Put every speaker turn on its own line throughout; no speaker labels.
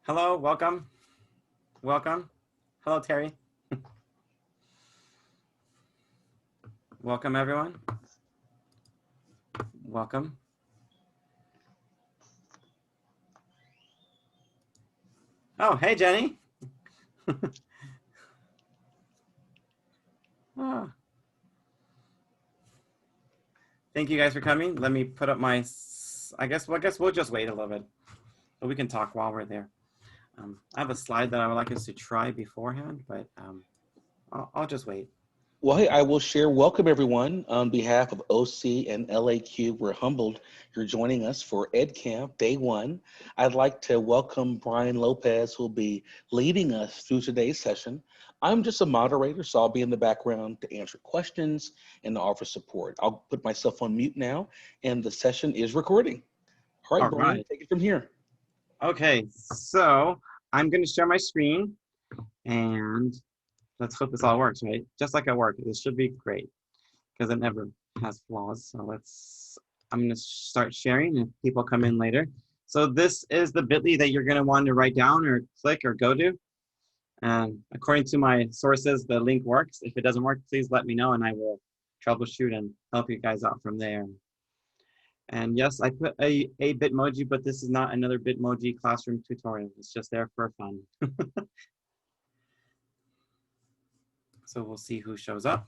Hello, welcome. Welcome. Hello, Terry. Welcome, everyone. Welcome. Oh, hey, Jenny. Oh. Thank you guys for coming. Let me put up my, I guess we'll just wait a little bit, but we can talk while we're there. I have a slide that I would like us to try beforehand, but I'll just wait.
Well, hey, I will share. Welcome, everyone. On behalf of OC and LAQ, we're humbled you're joining us for Edcamp Day 1. I'd like to welcome Brian Lopez, who will be leading us through today's session. I'm just a moderator, so I'll be in the background to answer questions and to offer support. I'll put myself on mute now, and the session is recording. All right, Brian, take it from here.
Okay, so I'm going to share my screen, and let's hope this all works, right? Just like at work, this should be great because it never has flaws. So I'm going to start sharing if people come in later. So this is the bit.ly that you're going to want to write down or click or go to. And according to my sources, the link works. If it doesn't work, please let me know and I will troubleshoot and help you guys out from there. And yes, I put a Bitmoji, but this is not another Bitmoji classroom tutorial. It's just there for fun. So we'll see who shows up.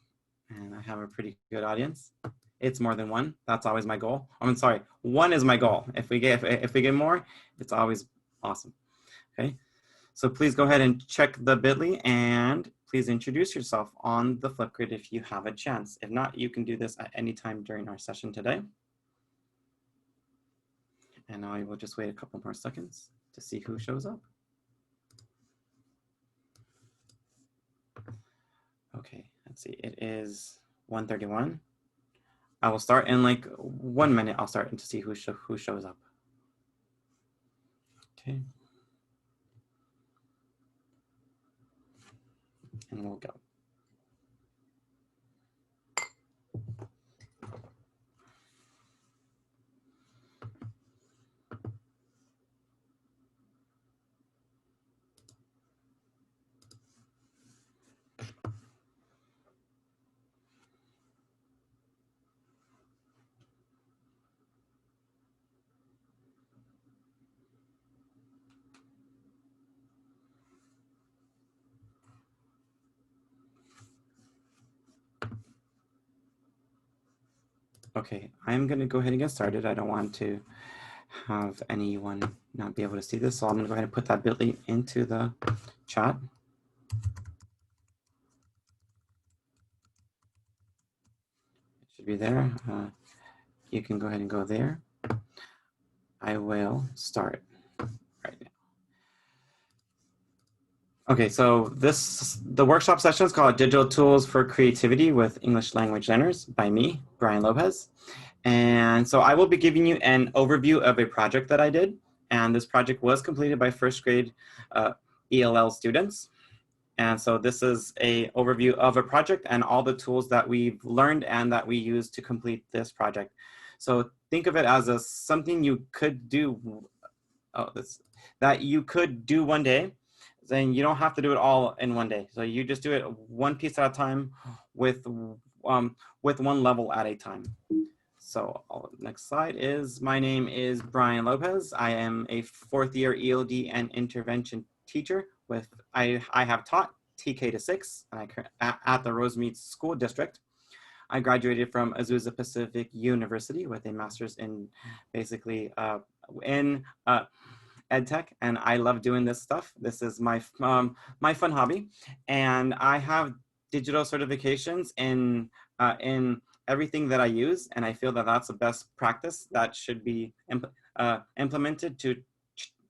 And I have a pretty good audience. It's more than one. That's always my goal. I'm sorry, one is my goal. If we get more, it's always awesome. Okay. So please go ahead and check the bit.ly and please introduce yourself on the Flipgrid if you have a chance. If not, you can do this at any time during our session today. And I will just wait a couple more seconds to see who shows up. Okay, let's see, it is 1:31. I will start in like 1 minute. I'll start to see who shows up. Okay. And we'll go. Okay, I'm going to go ahead and get started. I don't want to have anyone not be able to see this, so I'm going to go ahead and put that bit.ly into the chat. It should be there. You can go ahead and go there. I will start right now. Okay, so the workshop session is called Digital Tools for Creativity with English Language Learners by me, Brian Lopez. And so I will be giving you an overview of a project that I did. And this project was completed by first grade ELL students. And so this is an overview of a project and all the tools that we've learned and that we use to complete this project. So think of it as something you could do, that you could do one day. Then you don't have to do it all in one day. So you just do it one piece at a time with one level at a time. So next slide is, my name is Brian Lopez. I am a 4th year ELD and intervention teacher I have taught TK to 6 at the Rosemead School District. I graduated from Azusa Pacific University with a master's in basically EdTech, and I love doing this stuff. This is my fun hobby, and I have digital certifications in everything that I use, and I feel that that's the best practice that should be implemented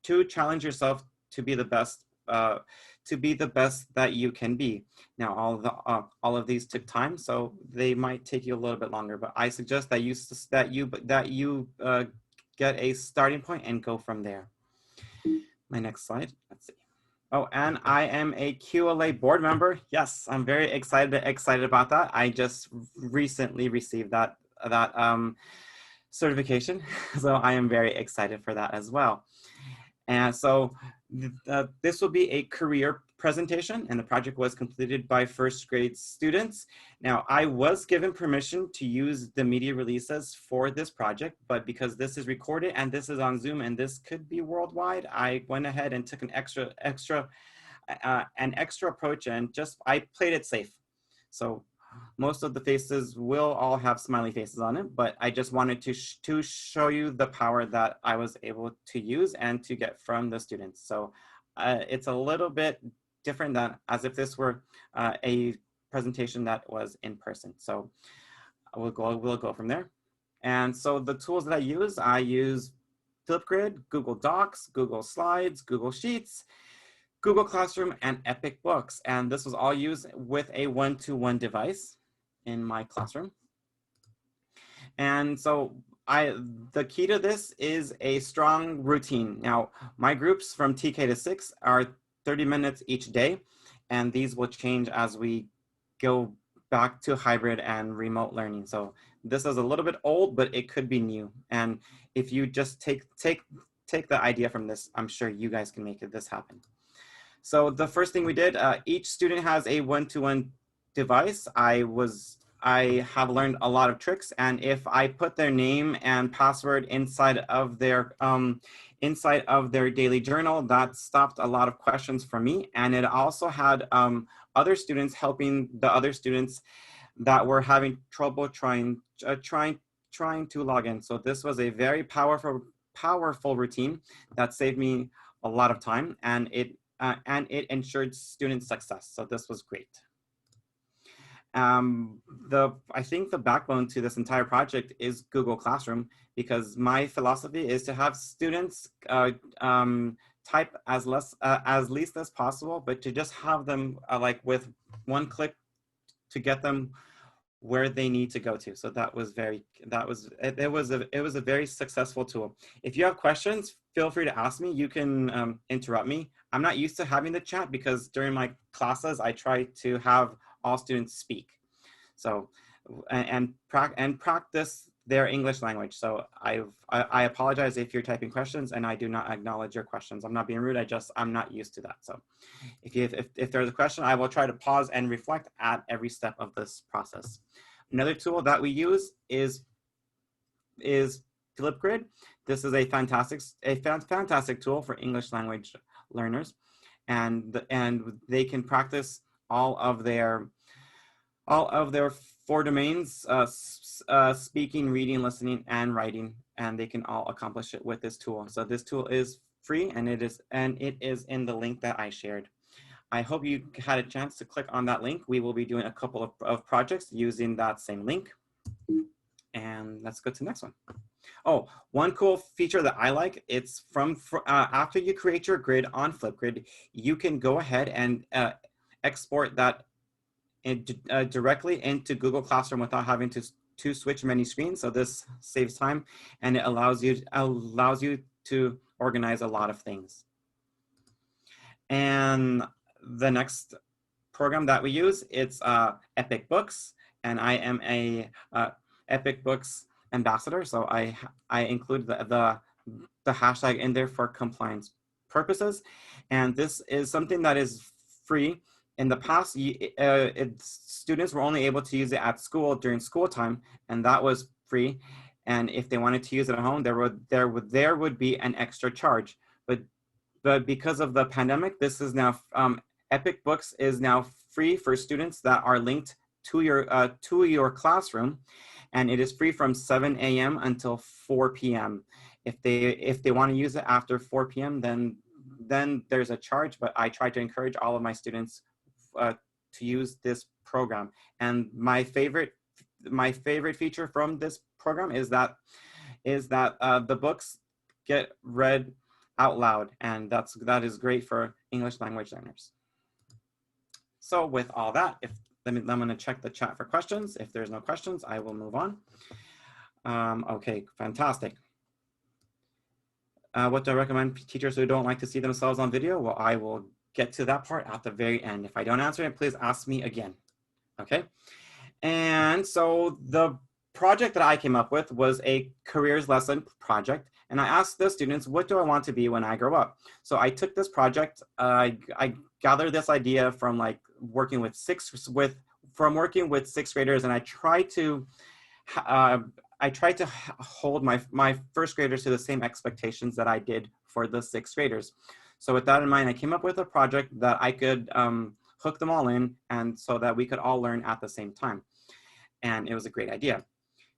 to challenge yourself to be the best that you can be. Now, all of these took time, so they might take you a little bit longer, but I suggest that you get a starting point and go from there. My next slide, let's see. Oh, and I am a QLA board member. Yes, I'm very excited about that. I just recently received that certification, so I am very excited for that as well. And so This will be a career presentation, and the project was completed by first grade students. Now, I was given permission to use the media releases for this project, but because this is recorded and this is on Zoom and this could be worldwide, I went ahead and took an extra approach and I played it safe. So most of the faces will all have smiley faces on it, but I just wanted to show you the power that I was able to use and to get from the students. So it's a little bit different than as if this were a presentation that was in person. So we'll go from there. And so the tools that I use Flipgrid, Google Docs, Google Slides, Google Sheets, Google Classroom, and Epic Books. And this was all used with a one-to-one device in my classroom. And so the key to this is a strong routine. Now, my groups from TK to 6 are 30 minutes each day, and these will change as we go back to hybrid and remote learning. So this is a little bit old, but it could be new. And if you just take the idea from this, I'm sure you guys can make this happen. So the first thing we did, each student has a one-to-one device. I have learned a lot of tricks, and if I put their name and password inside of their daily journal, that stopped a lot of questions for me. And it also had other students helping the other students that were having trouble trying to log in. So this was a very powerful routine that saved me a lot of time, and it ensured student success. So this was great. I think the backbone to this entire project is Google Classroom, because my philosophy is to have students type as least as possible, but to just have them like with one click to get them where they need to go to. So it was a very successful tool. If you have questions, feel free to ask me. You can interrupt me. I'm not used to having the chat because during my classes, I try to have all students speak. So, and practice their English language. So I apologize if you're typing questions and I do not acknowledge your questions. I'm not being rude. I'm not used to that. So if there's a question, I will try to pause and reflect at every step of this process. Another tool that we use is Flipgrid. This is a fantastic tool for English language learners, and they can practice all of their 4 domains, speaking, reading, listening, and writing, and they can all accomplish it with this tool. So this tool is free, and it is in the link that I shared. I hope you had a chance to click on that link. We will be doing a couple of projects using that same link. And let's go to the next one. Oh, one cool feature that I like, it's after you create your grid on Flipgrid, you can go ahead and export that directly into Google Classroom without having to switch many screens. So this saves time, and it allows you to organize a lot of things. And the next program that we use, it's Epic Books, and I am a Epic Books ambassador. So I include the hashtag in there for compliance purposes. And this is something that is free. In the past, students were only able to use it at school during school time, and that was free. And if they wanted to use it at home, there would be an extra charge. But because of the pandemic, this is now Epic Books is now free for students that are linked to your classroom, and it is free from 7 a.m. until 4 p.m. If they want to use it after 4 p.m., then there's a charge. But I try to encourage all of my students to use this program. And my favorite feature from this program is that the books get read out loud, and that is great for English language learners. So with all that, I'm going to check the chat for questions. If there's no questions, I will move on. Okay, fantastic. What do I recommend teachers who don't like to see themselves on video? Well, I will get to that part at the very end. If I don't answer it, please ask me again. Okay. And so the project that I came up with was a careers lesson project, And I asked the students, what do I want to be when I grow up? So I took this project, I gathered this idea from like working with sixth graders, and I tried to hold my first graders to the same expectations that I did for the sixth graders. So with that in mind, I came up with a project that I could hook them all in, and so that we could all learn at the same time. And it was a great idea,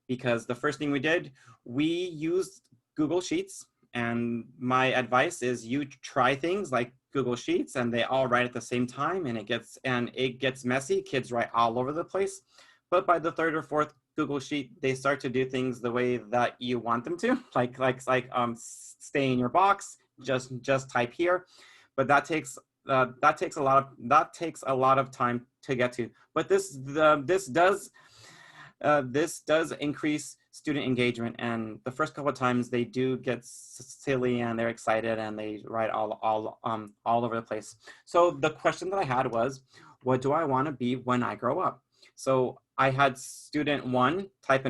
because the first thing we did, we used Google Sheets. And my advice is you try things like Google Sheets and they all write at the same time, and it gets messy. Kids write all over the place. But by the third or fourth Google Sheet, they start to do things the way that you want them to, like stay in your box, just type here. But that takes a lot of time to get to. But this does increase student engagement, and the first couple of times they do get silly and they're excited and they write all over the place. So the question that I had was, what do I want to be when I grow up? So I had student 1 type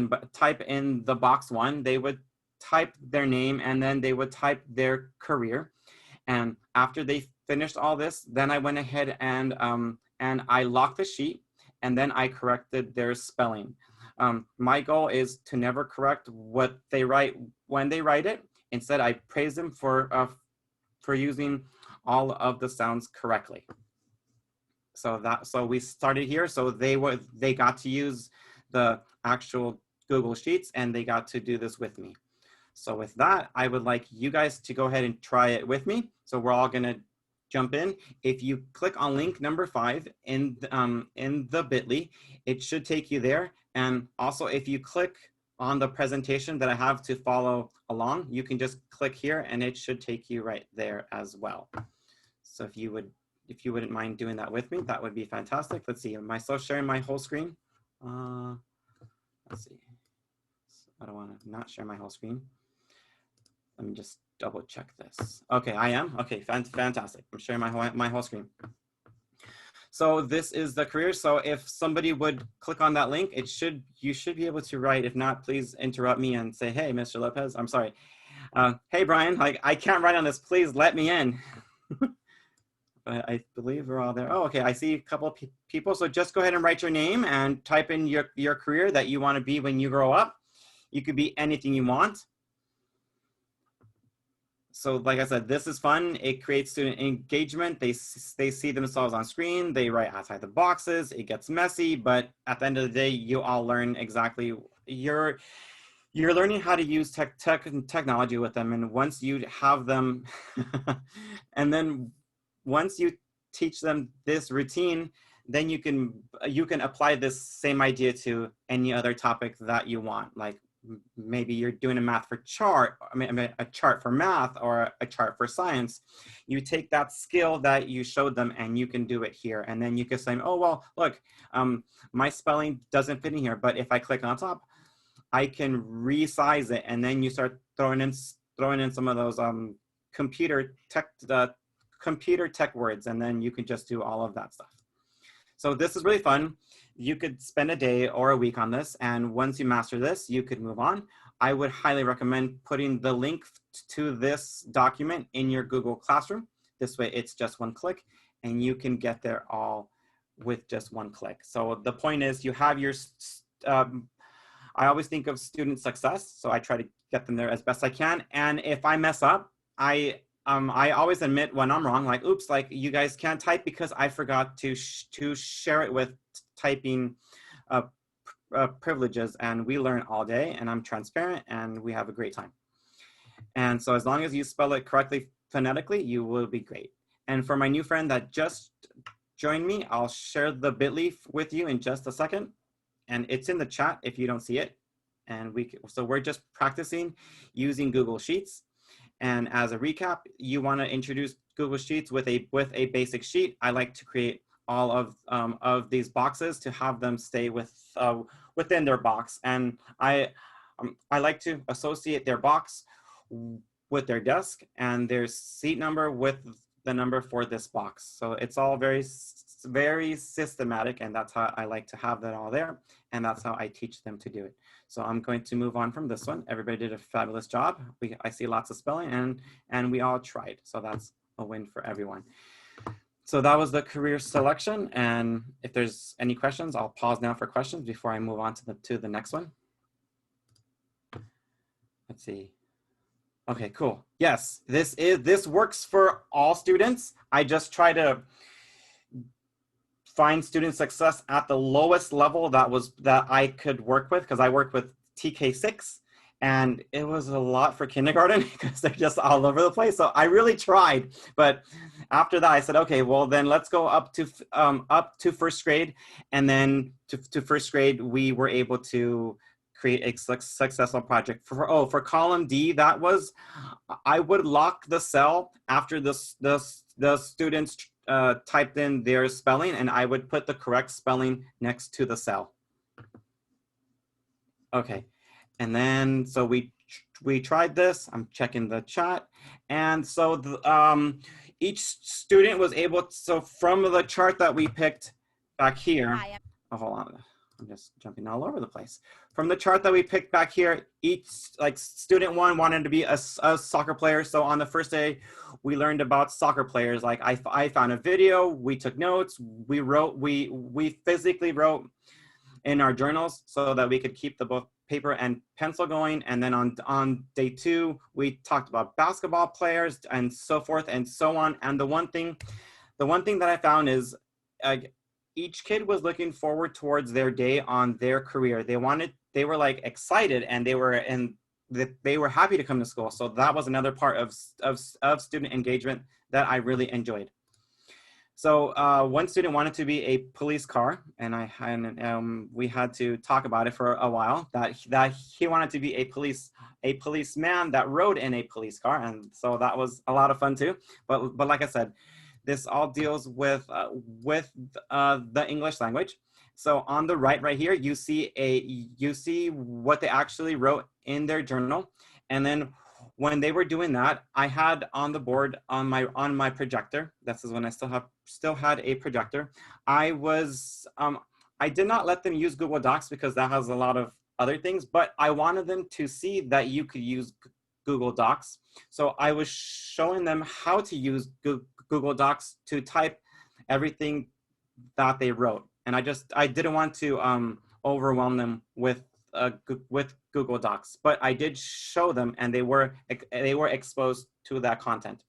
in the box 1. They would type their name and then they would type their career. And after they finished all this, then I went ahead and I locked the sheet, and then I corrected their spelling. My goal is to never correct what they write when they write it. Instead, I praise them for using all of the sounds correctly. So we started here. So they got to use the actual Google Sheets, and they got to do this with me. So with that, I would like you guys to go ahead and try it with me. So we're all gonna jump in. If you click on link number 5 in the bit.ly, it should take you there. And also, if you click on the presentation that I have to follow along, you can just click here and it should take you right there as well. So if you wouldn't mind doing that with me, that would be fantastic. Let's see, am I still sharing my whole screen? Let's see. I don't want to not share my whole screen. Let me just double check this. Okay, I am. Okay, fantastic. I'm sharing my whole screen. So this is the career. So if somebody would click on that link, you should be able to write. If not, please interrupt me and say, hey, Mr. Lopez, I'm sorry. Hey, Brian, like I can't write on this. Please let me in. But I believe we're all there. Oh, okay, I see a couple of people. So just go ahead and write your name and type in your career that you want to be when you grow up. You could be anything you want. So like I said, this is fun. It creates student engagement. They see themselves on screen. They write outside the boxes. It gets messy, but at the end of the day, you all learn exactly. You're learning how to use technology with them. And once you have them, and then once you teach them this routine, then you can apply this same idea to any other topic that you want. Like maybe you're doing a chart for math or a chart for science. You take that skill that you showed them and you can do it here. And then you can say, oh, well, look, my spelling doesn't fit in here, but if I click on top, I can resize it. And then you start throwing in some of those computer tech words, and then you can just do all of that stuff. So this is really fun. You could spend a day or a week on this, and once you master this, you could move on. I would highly recommend putting the link to this document in your Google Classroom. This way it's just one click, and you can get there all with just one click. So the point is, you have your, I always think of student success, so I try to get them there as best I can. And if I mess up, I always admit when I'm wrong, like, oops, like you guys can't type because I forgot to share it with typing privileges, and we learn all day, and I'm transparent, and we have a great time. And so as long as you spell it correctly phonetically, you will be great. And for my new friend that just joined me, I'll share the bit.ly with you in just a second. And it's in the chat if you don't see it. And so we're just practicing using Google Sheets. And as a recap, you want to introduce Google Sheets with a basic sheet. I like to create all of these boxes to have them stay within their box. And I like to associate their box with their desk and their seat number with the number for this box. So it's all very systematic, and that's how I like to have that all there. And that's how I teach them to do it. So I'm going to move on from this one. Everybody did a fabulous job. I see lots of spelling and we all tried. So that's a win for everyone. So that was the career selection. And if there's any questions, I'll pause now for questions before I move on to the next one. Let's see. Okay, cool. Yes, this works for all students. I just try to find student success at the lowest level that I could work with, because I worked with TK6 and it was a lot for kindergarten because they're just all over the place. So I really tried, but after that I said, okay, well then let's go up to first grade, and then to first grade we were able to create a successful project. For column D, that was, I would lock the cell after the students typed in their spelling, and I would put the correct spelling next to the cell. Okay, and then so we tried this. I'm checking the chat, and so each student was able to, so from the chart that we picked back here. Oh, hold on. I'm just jumping all over the place. From the chart that we picked back here, each student one wanted to be a soccer player. So on the first day, we learned about soccer players. Like I found a video, we took notes, we wrote, we physically wrote in our journals so that we could keep the both paper and pencil going. And then on day 2, we talked about basketball players and so forth and so on. And the one thing that I found is, each kid was looking forward towards their day on their career. They were like excited, and they were happy to come to school. So that was another part of student engagement that I really enjoyed. So one student wanted to be a police car, and we had to talk about it for a while, that he wanted to be a policeman that rode in a police car. And so that was a lot of fun too. But like I said, this all deals with the English language. So on the right here, you see what they actually wrote in their journal. And then when they were doing that, I had on the board on my projector. This is when I still had a projector. I did not let them use Google Docs because that has a lot of other things, but I wanted them to see that you could use Google Docs. So I was showing them how to use Google Docs to type everything that they wrote. And I didn't want to overwhelm them with Google Docs, but I did show them, and they were exposed to that content.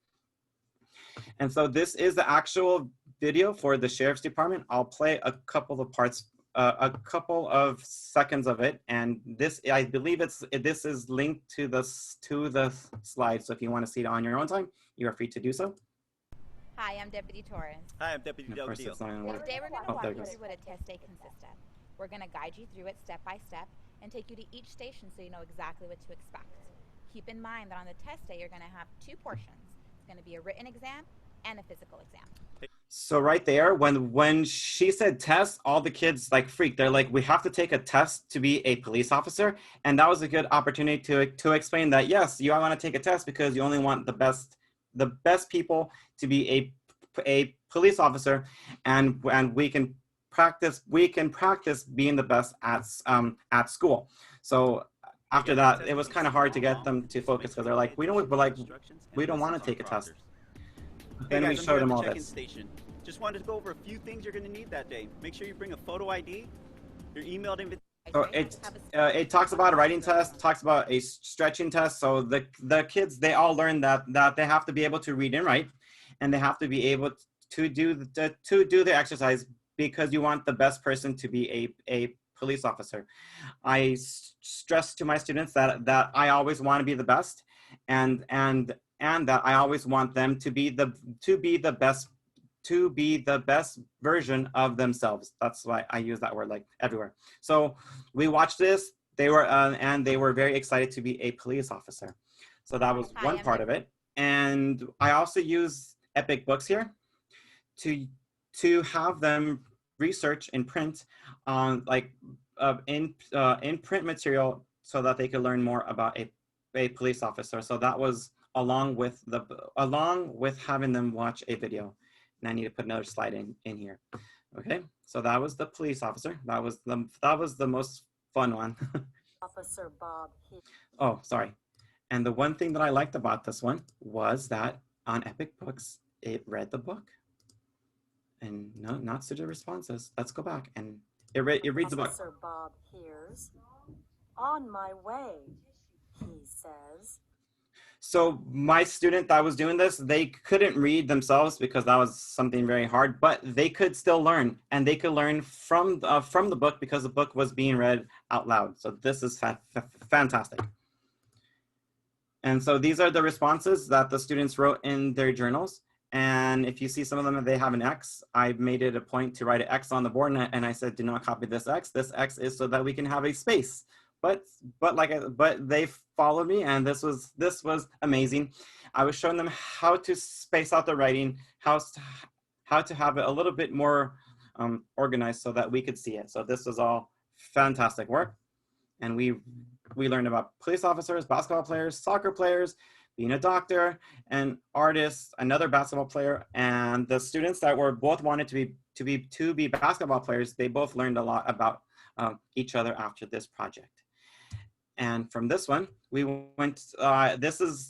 And so this is the actual video for the Sheriff's Department. I'll play a couple of parts, a couple of seconds of it, and this, I believe this is linked to the slide. So if you want to see it on your own time, you are free to do so.
Hi, I'm Deputy Torres.
Hi, I'm Deputy Del Castillo.
Today we're going to walk you through what a test day consists of. We're going to guide you through it step by step and take you to each station so you know exactly what to expect. Keep in mind that on the test day, you're going to have 2 portions. It's going to be a written exam and a physical exam.
So right there, when she said test, all the kids freaked. They're like, we have to take a test to be a police officer. And that was a good opportunity to explain that, yes, you want to take a test because you only want the best people to be a police officer, and we can practice being the best at school. So after that, it was kind of hard to get them to focus because they're like, we don't want to take a test. Then we showed them all this.
Station. Just wanted to go over a few things you're going to need that day. Make sure you bring a photo ID, your emailed invitation.
So it talks about a writing test, talks about a stretching test. So the kids, they all learn that they have to be able to read and write, and they have to be able to do the exercise, because you want the best person to be a police officer. I stress to my students that I always want to be the best, and that I always want them to be the best version of themselves. That's why I use that word everywhere. So we watched this. They were very excited to be a police officer. So that was one part of it. And I also use Epic Books here to have them research in print on in print material so that they could learn more about a police officer. So that was along with having them watch a video. And I need to put another slide in here. Okay, so that was the police officer. That was the most fun one.
Officer Bob.
Oh, sorry. And the one thing that I liked about this one was that on Epic Books, it read the book. And no, not student responses. Let's go back and it reads the book.
Officer Bob hears. On my way, he says.
So my student that was doing this, they couldn't read themselves because that was something very hard, but they could still learn, and they could learn from the book because the book was being read out loud. So this is fantastic. And so these are the responses that the students wrote in their journals. And if you see some of them, they have an X. I made it a point to write an X on the board, and I said, do not copy this X. This X is so that we can have a space. But they followed me, and this was amazing. I was showing them how to space out the writing, how to have it a little bit more organized so that we could see it. So this was all fantastic work, and we learned about police officers, basketball players, soccer players, being a doctor, and artists, another basketball player, and the students that were both wanted to be basketball players. They both learned a lot about each other after this project. And from this one, we went.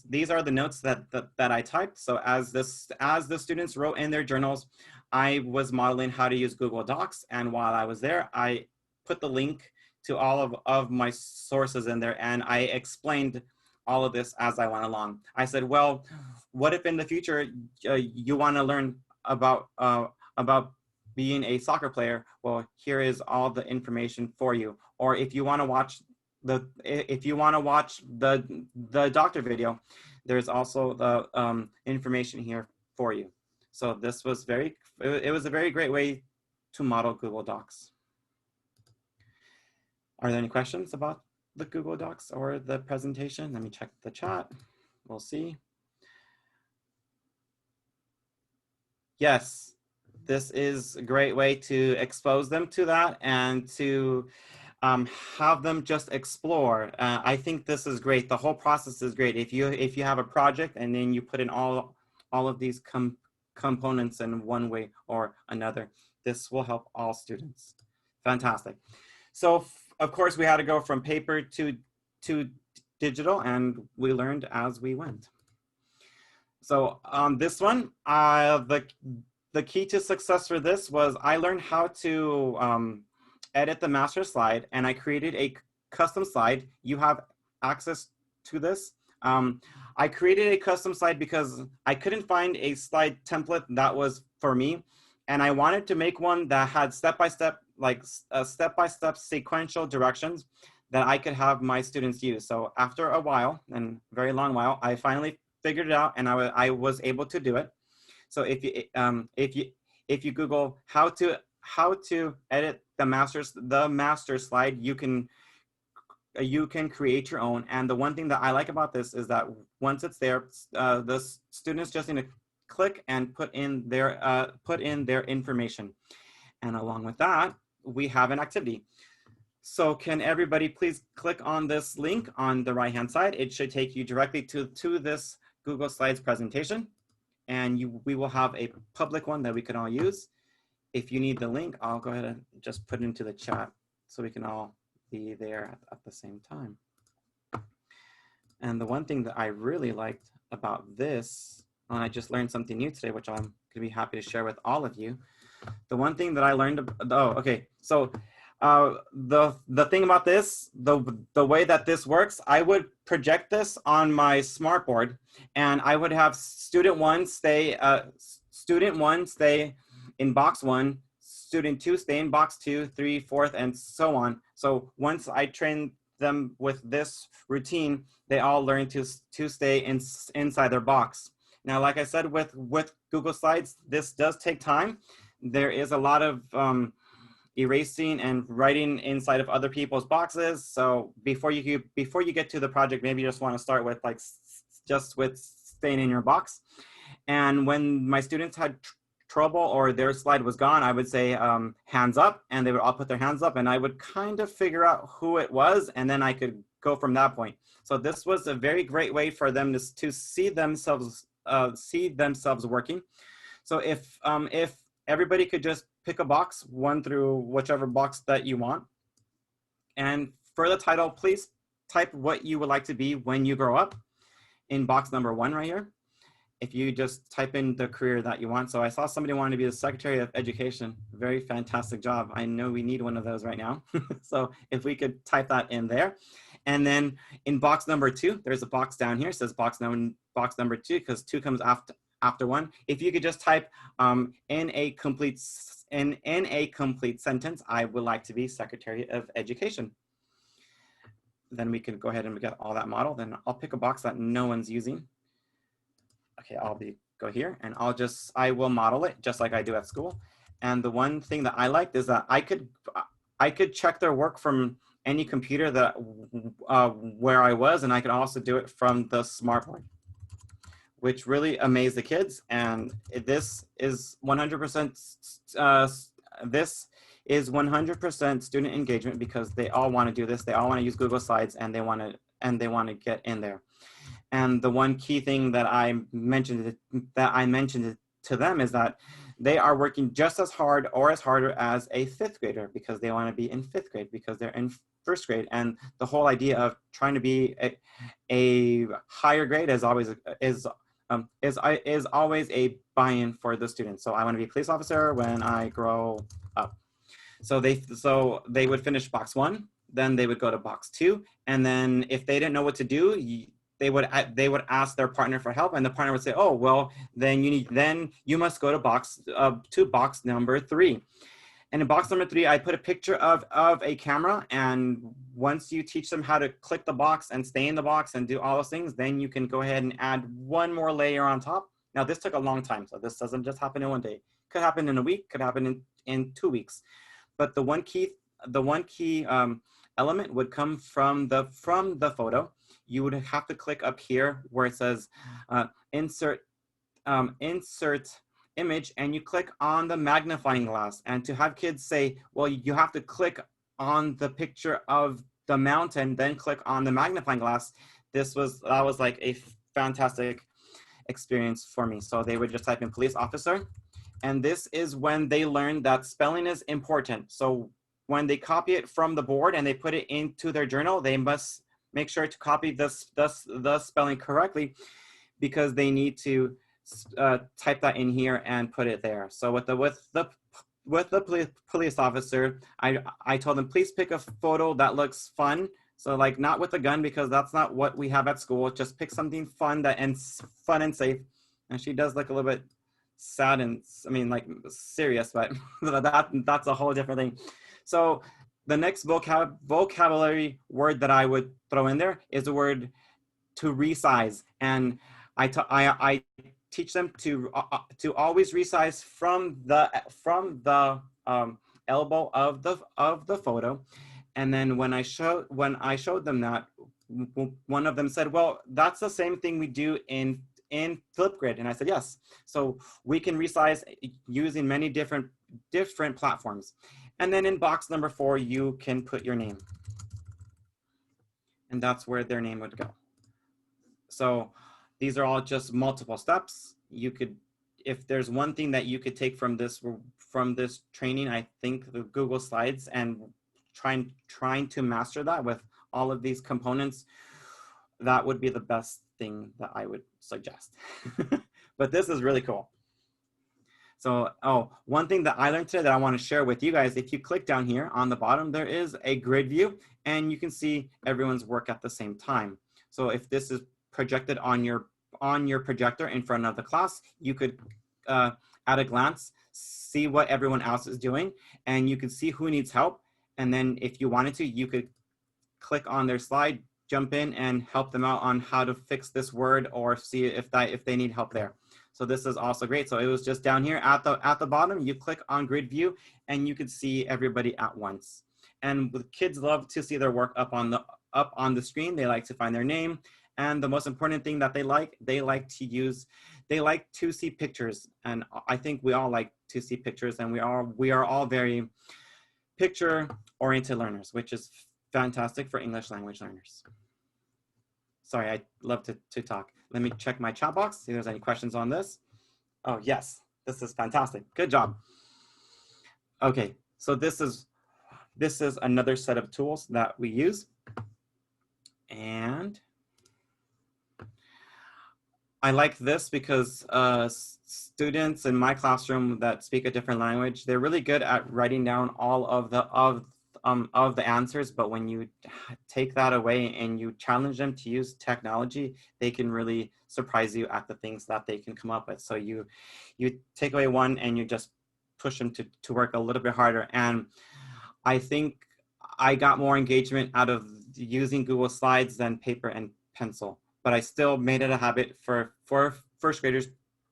These are the notes that I typed. So as the students wrote in their journals, I was modeling how to use Google Docs. And while I was there, I put the link to all of my sources in there, and I explained all of this as I went along. I said, well, what if in the future you want to learn about being a soccer player? Well, here is all the information for you. Or if you want to watch the doctor video, there's also the information here for you. So this was it was a very great way to model Google Docs. Are there any questions about the Google Docs or the presentation? Let me check the chat. We'll see. Yes, this is a great way to expose them to that and to have them just explore. I think this is great. The whole process is great. If you have a project and then you put in all of these components in one way or another, this will help all students. Fantastic. So of course we had to go from paper to digital, and we learned as we went. So on this one, the key to success for this was I learned how to edit the master slide, and I created a custom slide. You have access to this. I created a custom slide because I couldn't find a slide template that was for me, and I wanted to make one that had step-by-step sequential directions that I could have my students use. So after a while, and very long while, I finally figured it out, and I was able to do it. So if you Google how to edit the master slide, you can create your own. And the one thing that I like about this is that once it's there, the students just need to click and put in their information. And along with that, we have an activity. So can everybody please click on this link on the right-hand side? It should take you directly to this Google Slides presentation, and we will have a public one that we can all use. If you need the link, I'll go ahead and just put it into the chat so we can all be there at the same time. And the one thing that I really liked about this, and I just learned something new today, which I'm going to be happy to share with all of you. The one thing that I learned, so the thing about this, the way that this works, I would project this on my smartboard, and I would have student one stay in box 1, student 2 stay in box 2, 3, 4th, and so on. So once I train them with this routine, they all learn to stay inside their box. Now, like I said, with Google Slides, this does take time. There is a lot of erasing and writing inside of other people's boxes. So before you get to the project, maybe you just want to start with just with staying in your box. And when my students had trouble or their slide was gone, I would say hands up, and they would all put their hands up, and I would kind of figure out who it was, and then I could go from that point. So this was a very great way for them to see themselves working. So if everybody could just pick a box, 1 through whichever box that you want. And for the title, please type what you would like to be when you grow up in box number 1 right here. If you just type in the career that you want. So I saw somebody wanted to be the Secretary of Education. Very fantastic job. I know we need one of those right now. So if we could type that in there. And then in box number 2, there's a box down here. It says box number 2 because 2 comes after 1. If you could just type in a complete sentence, I would like to be Secretary of Education. Then we can go ahead and get all that model. Then I'll pick a box that no one's using. Okay, go here and I will model it just like I do at school. And the one thing that I liked is that I could check their work from any computer that where I was, and I could also do it from the smartboard, which really amazed the kids. And this is 100%. This is 100% student engagement because they all want to do this. They all want to use Google Slides, and they want to get in there. And the one key thing that I mentioned to them is that they are working just as hard or as harder as a 5th grader because they want to be in 5th grade because they're in 1st grade. And the whole idea of trying to be a higher grade is always a buy-in for the students. So I want to be a police officer when I grow up. So they would finish box 1, then they would go to box 2, and then if they didn't know what to do, they would ask their partner for help, and the partner would say, "Oh, well, then you must go to box number 3." And in box number 3, I put a picture of a camera, and once you teach them how to click the box and stay in the box and do all those things, then you can go ahead and add one more layer on top. Now, this took a long time, so this doesn't just happen in one day. Could happen in a week, could happen in 2 weeks. But the one key element would come from the photo. You would have to click up here where it says insert image, and you click on the magnifying glass. And to have kids say, well, you have to click on the picture of the mountain, then click on the magnifying glass. That was like a fantastic experience for me. So they would just type in police officer. And this is when they learn that spelling is important. So when they copy it from the board and they put it into their journal, they must make sure to copy the spelling correctly because they need to type that in here and put it there. So with the police officer, I told them, please pick a photo that looks fun. So like not with a gun because that's not what we have at school. Just pick something fun and safe. And she does look a little bit sad and like serious, but that's a whole different thing. So the next vocabulary word that I would throw in there is the word to resize, and I teach them to always resize from the elbow of the photo. And then when I showed them that, one of them said, well, that's the same thing we do in Flipgrid. And I said, yes. So we can resize using many different platforms. And then in box number 4, you can put your name. And that's where their name would go. So these are all just multiple steps. You could, if there's one thing that you could take from this training, I think the Google Slides and trying to master that with all of these components, that would be the best thing that I would suggest. But this is really cool. So, one thing that I learned today that I want to share with you guys, if you click down here on the bottom, there is a grid view and you can see everyone's work at the same time. So if this is projected on your projector in front of the class, you could, at a glance, see what everyone else is doing, and you can see who needs help. And then if you wanted to, you could click on their slide, jump in and help them out on how to fix this word or see if they need help there. So this is also great. So it was just down here at the bottom, you click on grid view and you can see everybody at once. And the kids love to see their work up on the screen. They like to find their name. And the most important thing that they like to see pictures. And I think we all like to see pictures, and we are all very picture-oriented learners, which is fantastic for English language learners. Sorry, I love to talk. Let me check my chat box, see if there's any questions on this. Oh, yes, this is fantastic. Good job. Okay, so this is this is another set of tools that we use. And I like this because students in my classroom that speak a different language, they're really good at writing down all of the answers. But when you take that away and you challenge them to use technology, they can really surprise you at the things that they can come up with. So you take away one and you just push them to work a little bit harder. And I think I got more engagement out of using Google Slides than paper and pencil. But I still made it a habit for first graders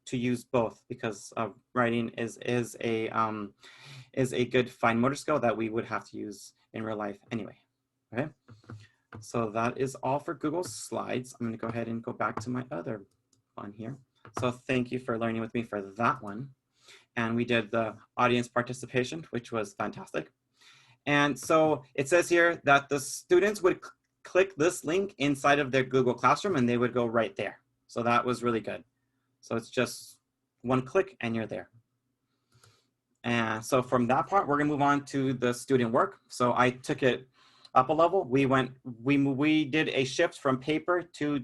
to use both, because writing is a good fine motor skill that we would have to use in real life anyway. Okay, so that is all for Google Slides. I'm going to go ahead and go back to my other one here. So thank you for learning with me for that one. And we did the audience participation, which was fantastic. And so it says here that the students would click this link inside of their Google Classroom and they would go right there. So that was really good. So it's just one click and you're there. And so from that part, we're gonna move on to the student work. So I took it up a level. We did a shift from paper to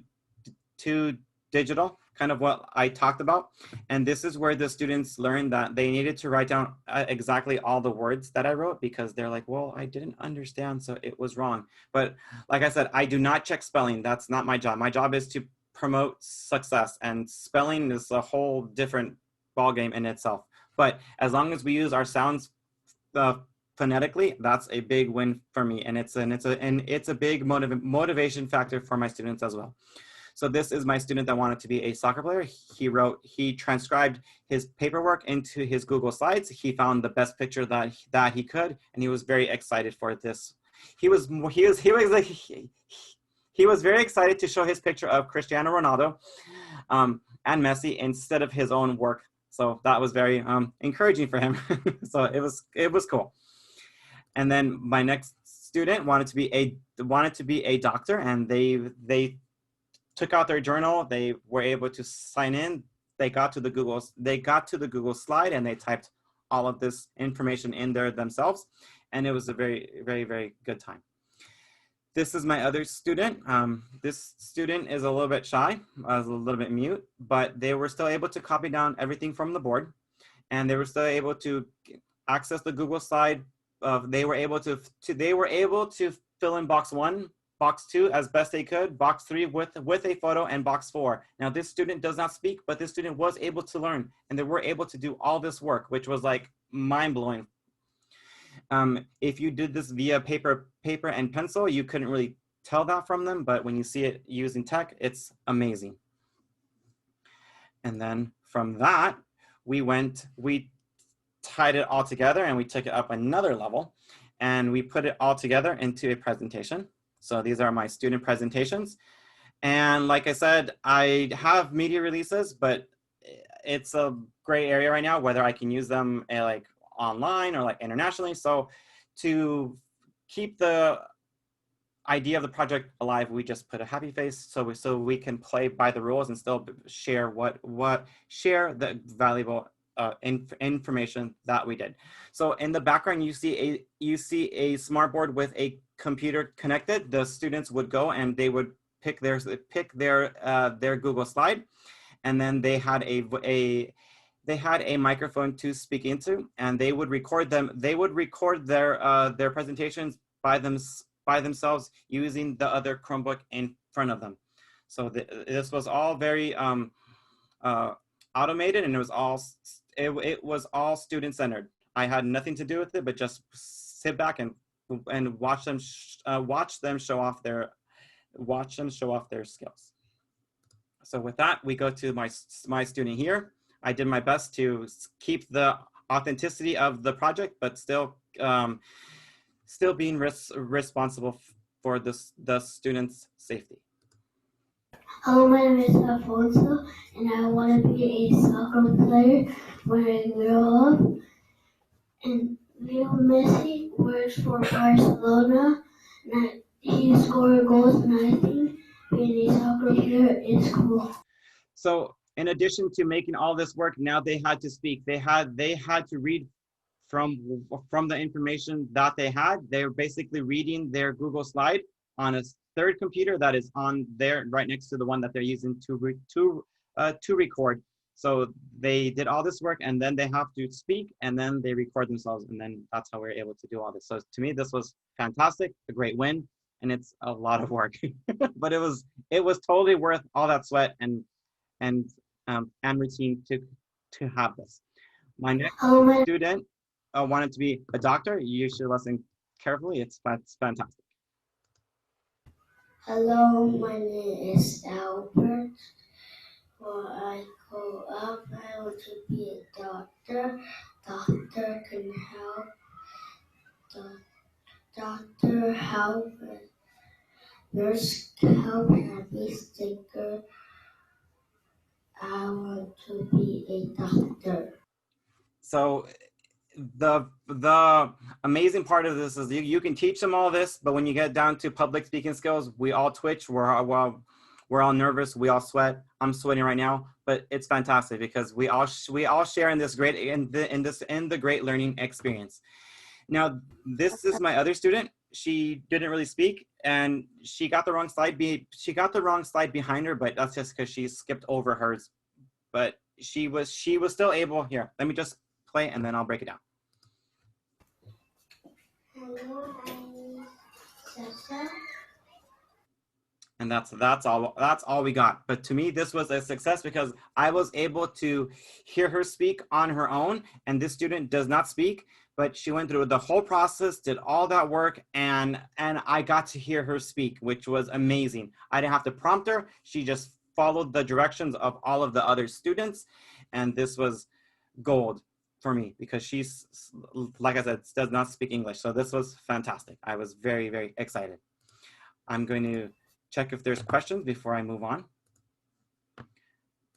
digital, kind of what I talked about. And this is where the students learned that they needed to write down exactly all the words that I wrote, because they're like, well, I didn't understand, so it was wrong. But like I said, I do not check spelling. That's not my job. My job is to promote success, and spelling is a whole different ballgame in itself. But as long as we use our sounds phonetically, that's a big win for me. And it's a big motivation factor for my students as well. So this is my student that wanted to be a soccer player. He transcribed his paperwork into his Google Slides. He found the best picture that he could, and he was very excited for this. He was very excited to show his picture of Cristiano Ronaldo and Messi instead of his own work. So that was very encouraging for him. So it was cool. And then my next student wanted to be a doctor, and they took out their journal. They were able to sign in. They got to the Google slide and they typed all of this information in there themselves. And it was a very, very, very good time. This is my other student. This student is a little bit shy, a little bit mute, but they were still able to copy down everything from the board, and they were still able to access the Google slide. They were able to fill in box 1, box 2 as best they could, box 3 with a photo, and box 4. Now this student does not speak, but this student was able to learn, and they were able to do all this work, which was like mind-blowing. If you did this via paper and pencil, you couldn't really tell that from them, but when you see it using tech, it's amazing. And then from that, we tied it all together and we took it up another level, and we put it all together into a presentation. So these are my student presentations. And like I said, I have media releases, but it's a gray area right now, whether I can use them like online or like internationally. So to keep the idea of the project alive, we just put a happy face so we can play by the rules and still share share the valuable information that we did. So in the background, you see a smart board with a computer connected. The students would go and they would pick their Google slide, and then they had a microphone to speak into, and they would record them. They would record their presentations by themselves using the other Chromebook in front of them. So this was all very automated, and it was all student centered. I had nothing to do with it, but just sit back and watch them show off their skills. So with that, we go to my student here. I did my best to keep the authenticity of the project, but still being responsible for the students' safety.
Hello, my name is Alfonso, and I want to be a soccer player when I grow up. And Leo Messi works for Barcelona, and he scores goals, and I think being a soccer player is cool.
So in addition to making all this work, now they had to speak. They had to read from the information that they had. They were basically reading their Google slide on a third computer that is on there right next to the one that they're using to record. So they did all this work, and then they have to speak, and then they record themselves, and then that's how we're able to do all this. So to me, this was fantastic, a great win, and it's a lot of work, but it was totally worth all that sweat and routine to have this. My next student wanted to be a doctor. You should listen carefully. It's fantastic.
Hello, my name is Albert. When I grow up, I want to be a doctor. Doctor can help. The doctor help. Nurse help and be sticker. I want to be a doctor.
So the amazing part of this is you can teach them all this, but when you get down to public speaking skills, we all twitch. We're all nervous. We all sweat. I'm sweating right now, but it's fantastic because we all share in this great in the great learning experience. Now, this is my other student. She didn't really speak, and she got the wrong slide. She got the wrong slide behind her, but that's just because she skipped over hers. But she was still able. Here, let me just play, and then I'll break it down.
Hello, I'm Sasha.
And that's all we got. But to me, this was a success because I was able to hear her speak on her own, and this student does not speak, but she went through the whole process, did all that work, and I got to hear her speak, which was amazing. I didn't have to prompt her. She just followed the directions of all of the other students, and this was gold for me because she's, like I said, does not speak English. So this was fantastic. I was very, very excited. I'm going to check if there's questions before I move on.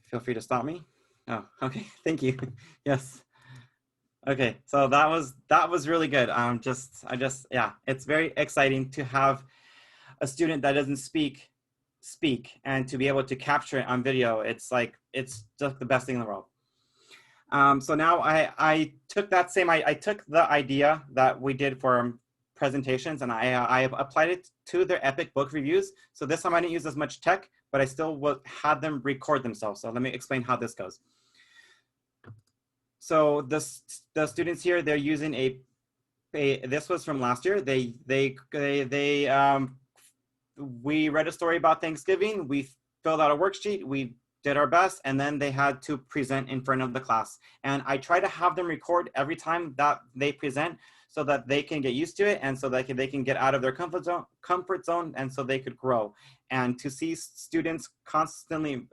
Feel free to stop me. Oh, okay, thank you. Yes. Okay, so that was really good. Yeah, it's very exciting to have a student that doesn't speak and to be able to capture it on video. It's just the best thing in the world. So now I took that same, I took the idea that we did for presentations and I applied it to their Epic book reviews. So this time I didn't use as much tech, but I still had them record themselves. So let me explain how this goes. So the students here, they're using this was from last year. We read a story about Thanksgiving. We filled out a worksheet. We did our best, and then they had to present in front of the class. And I try to have them record every time that they present so that they can get used to it and so that they can get out of their comfort zone and so they could grow. And to see students constantly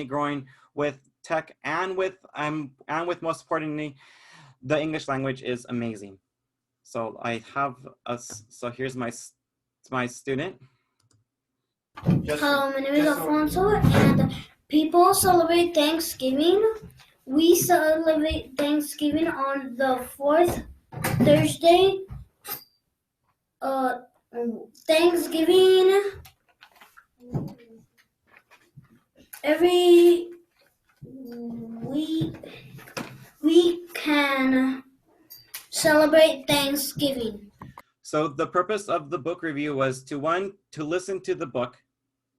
growing with tech and with most importantly, the English language is amazing. So I have so here's my student.
Hello, my name is Alfonso, and people celebrate Thanksgiving. We celebrate Thanksgiving on the fourth Thursday. Thanksgiving every week we can celebrate Thanksgiving.
So the purpose of the book review was to listen to the book,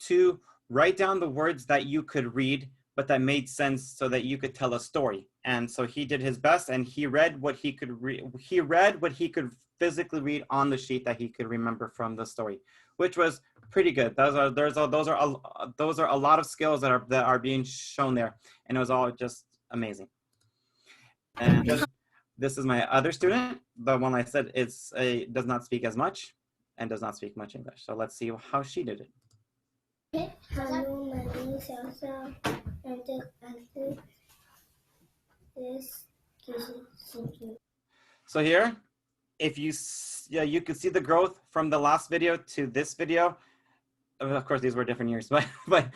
to write down the words that you could read, but that made sense so that you could tell a story. And so he did his best and he read what he could read. He read what he could physically read on the sheet that he could remember from the story, which was pretty good. Those are a lot of skills that are being shown there. And it was all just amazing. And this is my other student. The one I said does not speak as much and does not speak much English. So let's see how she did it.
Okay. Hello, my name is Elsa, and this
So here, if you can see the growth from the last video to this video. Of course, these were different years, but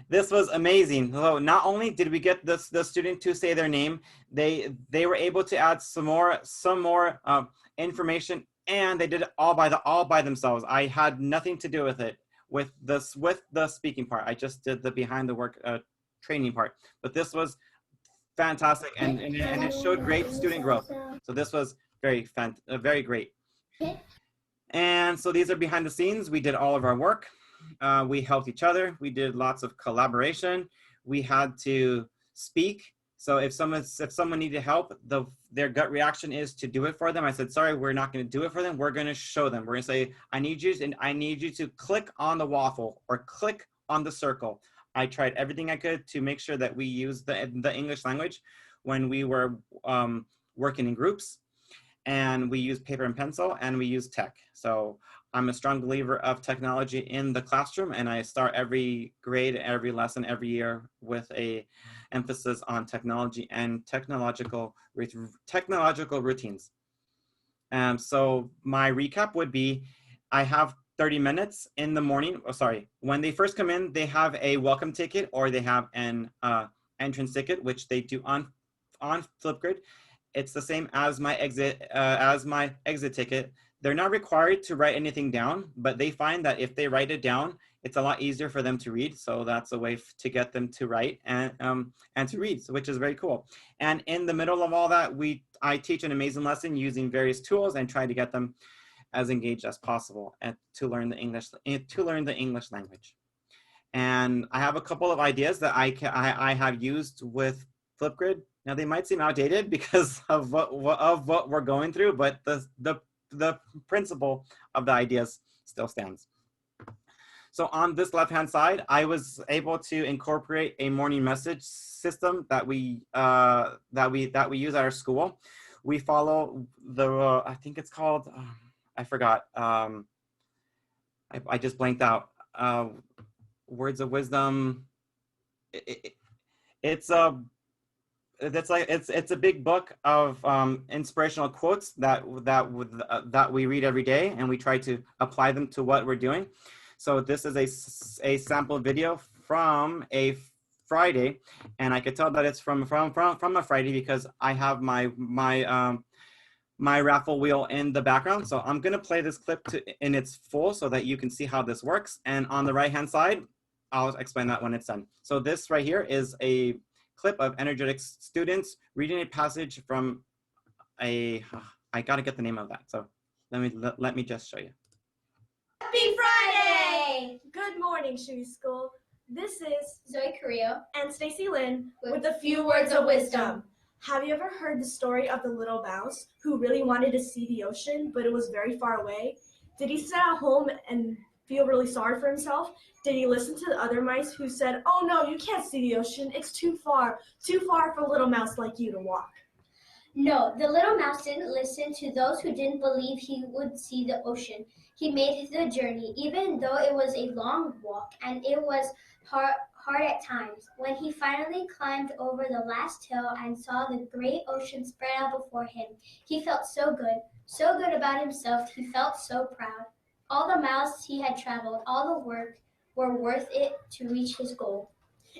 this was amazing. So not only did we get the student to say their name, they were able to add some more information, and they did it all by themselves. I had nothing to do with it with the speaking part. I just did the behind the work training part. But this was fantastic, and it showed great student growth. So this was very great. And so these are behind the scenes. We did all of our work. We helped each other. We did lots of collaboration. We had to speak. So if someone needed help, their gut reaction is to do it for them. I said, sorry, we're not going to do it for them. We're going to show them. We're going to say, I need you to click on the waffle or click on the circle. I tried everything I could to make sure that we used the English language when we were working in groups, and we used paper and pencil, and we used tech. So I'm a strong believer of technology in the classroom, and I start every grade, every lesson, every year with a emphasis on technology and technological routines. So my recap would be, I have 30 minutes in the morning. Oh, sorry. When they first come in, they have a welcome ticket or they have an entrance ticket, which they do on Flipgrid. It's the same as my exit ticket. They're not required to write anything down, but they find that if they write it down, it's a lot easier for them to read. So that's a way to get them to write and to read, which is very cool. And in the middle of all that, I teach an amazing lesson using various tools and try to get them as engaged as possible and to learn the English language. And I have a couple of ideas that I have used with Flipgrid. Now they might seem outdated because of what we're going through, but the principle of the ideas still stands. So on this left-hand side, I was able to incorporate a morning message system that we use at our school. We follow I think it's called, I forgot. I just blanked out. Words of wisdom. It's a big book of inspirational quotes that we read every day, and we try to apply them to what we're doing. So this is a sample video from a Friday, and I could tell that it's from a Friday because I have my raffle wheel in the background. So I'm gonna play this clip in its full so that you can see how this works. And on the right-hand side, I'll explain that when it's done. So this right here is a clip of energetic students reading a passage from I gotta get the name of that. So let me just show you.
Happy Friday! Good morning, Shui School. This is
Zoe Carrillo
and Stacy Lynn with a few words of wisdom. Have you ever heard the story of the little mouse who really wanted to see the ocean, but it was very far away? Did he sit at home and feel really sorry for himself? Did he listen to the other mice who said, oh no, you can't see the ocean, it's too far for a little mouse like you to walk?
No, the little mouse didn't listen to those who didn't believe he would see the ocean. He made the journey, even though it was a long walk and it was hard at times. When he finally climbed over the last hill and saw the great ocean spread out before him, he felt so good about himself. He felt so proud. All the miles he had traveled, all the work were worth it to reach his goal.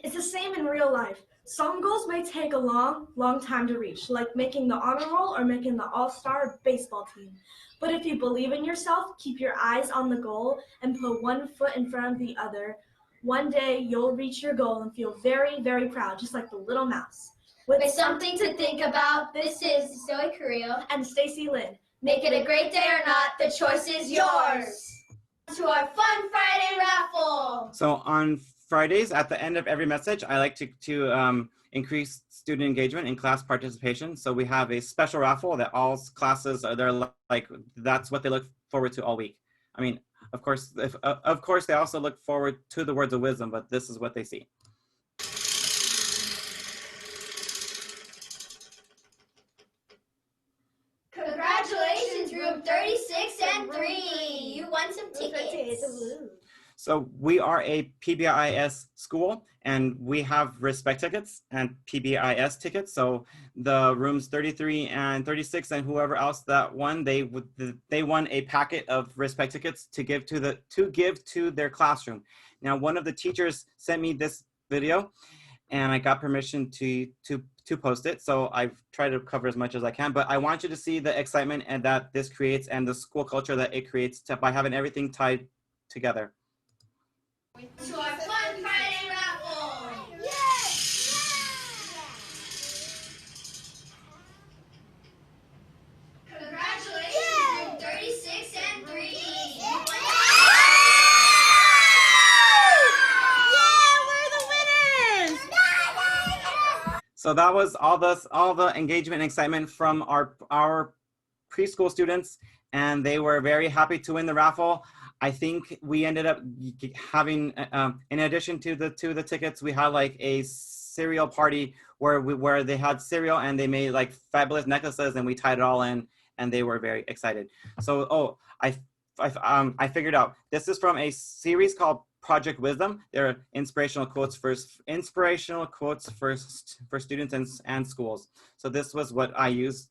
It's the same in real life. Some goals may take a long time to reach, like making the honor roll or making the all-star baseball team. But if you believe in yourself, keep your eyes on the goal, and put one foot in front of the other, one day you'll reach your goal and feel very, very proud, just like the little mouse.
With something to think about, this is Zoe Carrillo
and Stacy Lynn.
Make it a great day or not, the choice is yours. To our Fun Friday raffle.
So on Fridays, at the end of every message, I like to increase student engagement and class participation. So we have a special raffle that all classes that's what they look forward to all week. I mean, of course, they also look forward to the words of wisdom, but this is what they see.
Congratulations, room 36 and 3. You won some tickets.
So we are a PBIS school, and we have respect tickets and PBIS tickets. So the rooms 33 and 36 and whoever else that won, they won a packet of respect tickets to give to their classroom. Now, one of the teachers sent me this video, and I got permission to post it. So I've tried to cover as much as I can, but I want you to see the excitement and that this creates and the school culture that it creates by having everything tied together.
To our Fun Friday raffle!
So that was all the engagement and excitement from our preschool students, and they were very happy to win the raffle. I think we ended up having, in addition to the tickets, we had like a cereal party where they had cereal and they made like fabulous necklaces and we tied it all in, and they were very excited. So I figured out, this is from a series called Project Wisdom. They're inspirational quotes for students and schools. So this was what I used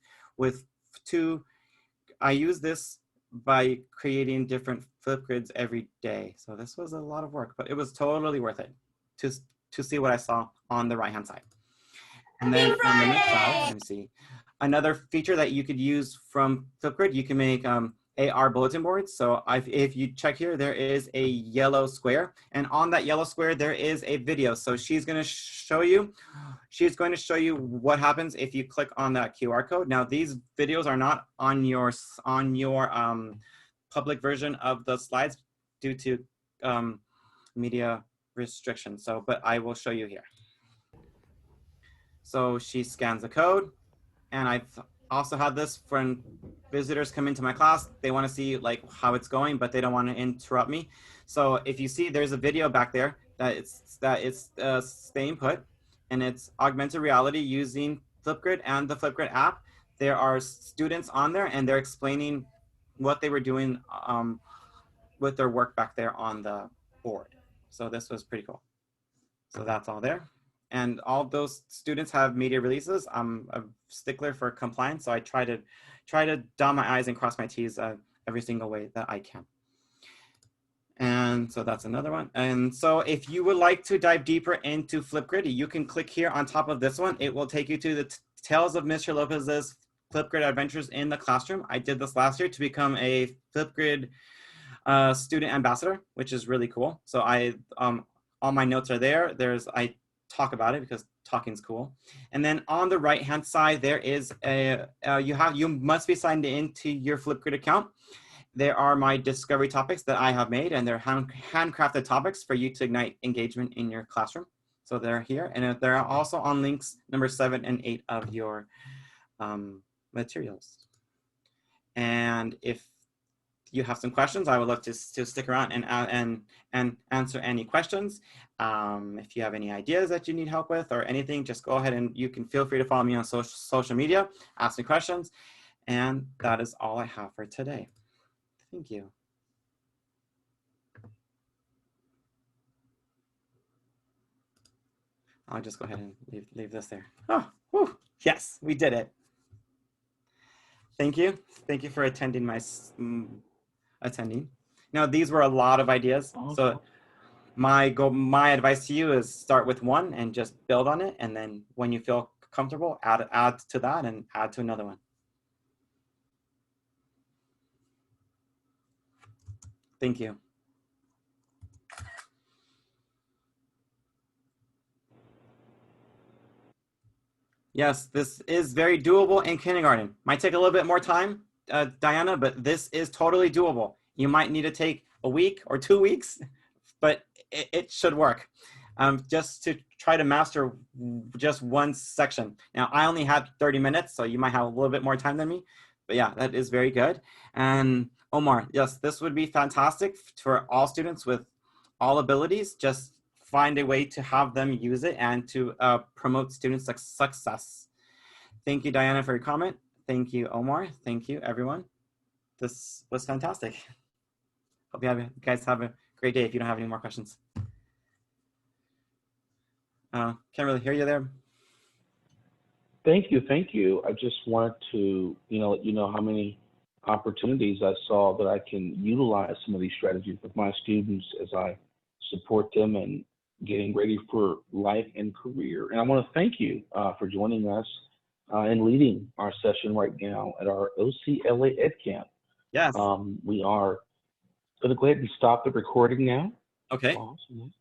I use this by creating different flip grids every day. So this was a lot of work, but it was totally worth it to see what I saw on the right-hand side. And then on the next slide, let me see. Another feature that you could use from Flipgrid, you can make AR bulletin boards. So if you check here, there is a yellow square, and on that yellow square, there is a video. So she's going to show you what happens if you click on that QR code. Now, these videos are not on your public version of the slides due to media restrictions. So, but I will show you here. So she scans the code, and I've also had this when visitors come into my class. They want to see like how it's going, but they don't want to interrupt me. So if you see, there's a video back there that it's staying put, and it's augmented reality using Flipgrid and the Flipgrid app. There are students on there, and they're explaining what they were doing with their work back there on the board. So this was pretty cool. So that's all there. And all those students have media releases. I'm a stickler for compliance, so I try to dot my I's and cross my T's every single way that I can. And so that's another one. And so if you would like to dive deeper into Flipgrid, you can click here on top of this one. It will take you to the Tales of Mr. Lopez's Flipgrid Adventures in the Classroom. I did this last year to become a Flipgrid student ambassador, which is really cool. So all my notes are there. I talk about it because talking's cool. And then on the right hand side, there is you must be signed into your Flipgrid account. There are my discovery topics that I have made, and they're handcrafted topics for you to ignite engagement in your classroom. So they're here, and they're also on links number 7 and 8 of your materials. And if you have some questions, I would love to stick around and answer any questions. If you have any ideas that you need help with or anything, just go ahead and you can feel free to follow me on social media, ask me questions. And that is all I have for today. Thank you. I'll just go ahead and leave this there. Oh, whew, yes, we did it. Thank you. Thank you for attending attending. Now, these were a lot of ideas. So my advice to you is start with one and just build on it. And then when you feel comfortable, add to that and add to another one. Thank you. Yes, this is very doable in kindergarten. Might take a little bit more time, Diana, but this is totally doable. You might need to take a week or 2 weeks, but it should work. Just to try to master just one section. Now, I only had 30 minutes, so you might have a little bit more time than me, but yeah, that is very good. And Omar, yes, this would be fantastic for all students with all abilities. Just find a way to have them use it and to promote students' success. Thank you, Diana, for your comment. Thank you, Omar. Thank you, everyone. This was fantastic. Hope you guys have a great day if you don't have any more questions. Can't really hear you there.
Thank you, thank you. I just wanted to, let you know how many opportunities I saw that I can utilize some of these strategies with my students as I support them and getting ready for life and career. And I want to thank you for joining us and leading our session right now at our OCLA Edcamp.
Yes.
We are going to go ahead and stop the recording now.
Okay.
Awesome.